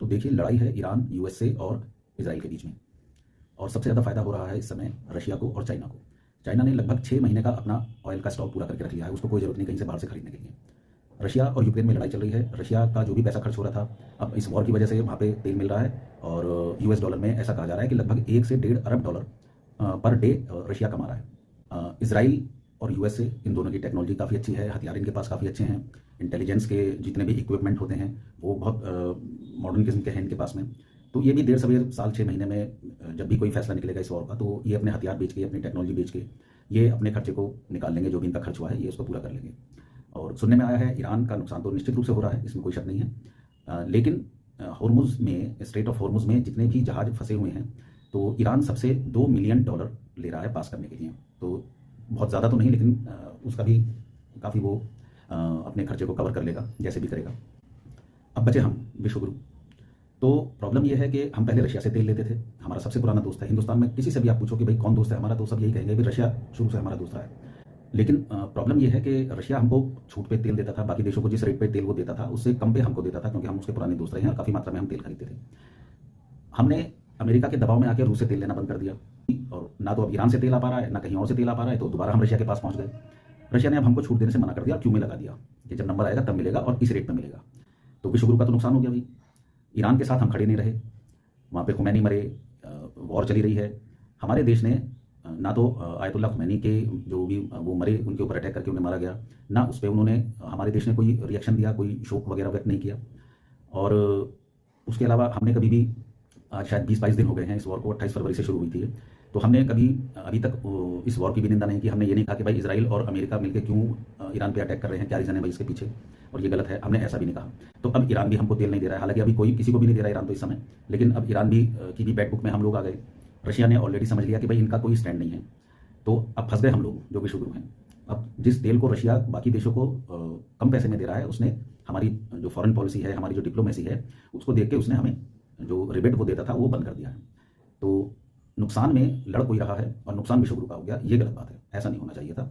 तो देखिए, लड़ाई है ईरान, यूएसए और इजराइल के बीच में, और सबसे ज़्यादा फायदा हो रहा है इस समय रशिया को और चाइना को। चाइना ने लगभग 6 महीने का अपना ऑयल का स्टॉक पूरा करके रख लिया है, उसको कोई ज़रूरत नहीं कहीं से बाहर से खरीदने के लिए। रशिया और यूक्रेन में लड़ाई चल रही है, रशिया का जो भी पैसा खर्च हो रहा था, अब इस वॉर की वजह से वहाँ पे तेल मिल रहा है, और यूएस डॉलर में ऐसा कहा जा रहा है कि लगभग 1 से 1.5 अरब डॉलर पर डे रशिया कमा रहा है। इजराइल और यूएसए, इन दोनों की टेक्नोलॉजी काफ़ी अच्छी है, हथियार इनके पास काफ़ी अच्छे हैं, इंटेलिजेंस के जितने भी इक्विपमेंट होते हैं वो बहुत मॉडर्न किस्म के हैं इनके पास में। तो ये भी देर सवेर साल 6 महीने में जब भी कोई फैसला निकलेगा इस वॉर का, तो ये अपने हथियार बेच के, अपनी टेक्नोलॉजी बेच के ये अपने खर्चे को निकाल लेंगे, जो भी इनका खर्च हुआ है ये उसको पूरा कर लेंगे। और सुनने में आया है ईरान का नुकसान तो निश्चित रूप से हो रहा है, इसमें कोई शक नहीं है, लेकिन हॉर्मुज़ में, स्ट्रेट ऑफ हॉर्मुज़ में जितने भी जहाज फंसे हुए हैं, तो ईरान सबसे $2 मिलियन ले रहा है पास करने के लिए। तो बहुत ज़्यादा तो नहीं, लेकिन उसका भी काफ़ी वो अपने खर्चे को कवर कर लेगा, जैसे भी करेगा। अब बचे हम, विश्वगुरु। तो प्रॉब्लम ये है कि हम पहले रशिया से तेल लेते थे, हमारा सबसे पुराना दोस्त है। हिंदुस्तान में किसी से भी आप पूछो कि भाई कौन दोस्त है हमारा, तो सब यही कहेंगे भी रशिया शुरू से हमारा दोस्त रहा है। लेकिन प्रॉब्लम ये है कि रशिया हमको छूट पे तेल देता था, बाकी देशों को जिस रेट पे तेल वो देता था उससे कम पे हमको देता था, क्योंकि हम उसके पुराने दोस्त रहे हैं और काफ़ी मात्रा में हम तेल खरीदते थे। हमने अमेरिका के दबाव में आकर रूस से तेल लेना बंद कर दिया, और ना तो अब ईरान से तेल आ पा रहा है, ना कहीं और से तेल आ पा रहा है, तो दोबारा हम रशिया के पास पहुंच गए। रशिया ने अब हमको छूट देने से मना कर दिया, क्यू में लगा दिया कि जब नंबर आएगा तब मिलेगा और इस रेट में मिलेगा। तो विश्वगुरु का तो नुकसान हो गया भाई। ईरान के साथ हम खड़े नहीं रहे, वहाँ पे खुमैनी मरे, वॉर चली रही है। हमारे देश ने ना तो आयतुल्ला खुमैनी के जो भी वो मरे उनके ऊपर अटैक करके उन्हें मारा गया, ना उस पर उन्होंने, हमारे देश ने कोई रिएक्शन दिया, कोई शोक वगैरह व्यक्त नहीं किया। और उसके अलावा हमने कभी भी, आज शायद 20-22 दिन हो गए हैं इस वॉर को, 28 फरवरी से शुरू हुई थी, तो हमने कभी अभी तक इस वॉर की भी निंदा नहीं की। हमने ये नहीं कहा कि भाई इजराइल और अमेरिका मिलकर क्यों ईरान पे अटैक कर रहे हैं, क्या रीज़न है भाई इसके पीछे, और ये गलत है, हमने ऐसा भी नहीं कहा। तो अब ईरान भी हमको तेल नहीं दे रहा है, हालांकि अभी कोई किसी को भी नहीं दे रहा है ईरान तो इस समय, लेकिन अब ईरान भी की भी बैड बुक में हम लोग आ गए। रशिया ने ऑलरेडी समझ लिया कि भाई इनका कोई स्टैंड नहीं है, तो अब फंस गए हम लोग जो विश्वगुरु हैं। अब जिस तेल को रशिया बाकी देशों को कम पैसे में दे रहा है, उसने हमारी जो फॉरेन पॉलिसी है, हमारी जो डिप्लोमेसी है, उसको देख के उसने हमें जो रिबेट वो देता था वो बंद कर दिया है। तो नुकसान में लड़ कोई रहा है और नुकसान विश्वगुरु का हो गया, ये गलत बात है, ऐसा नहीं होना चाहिए था।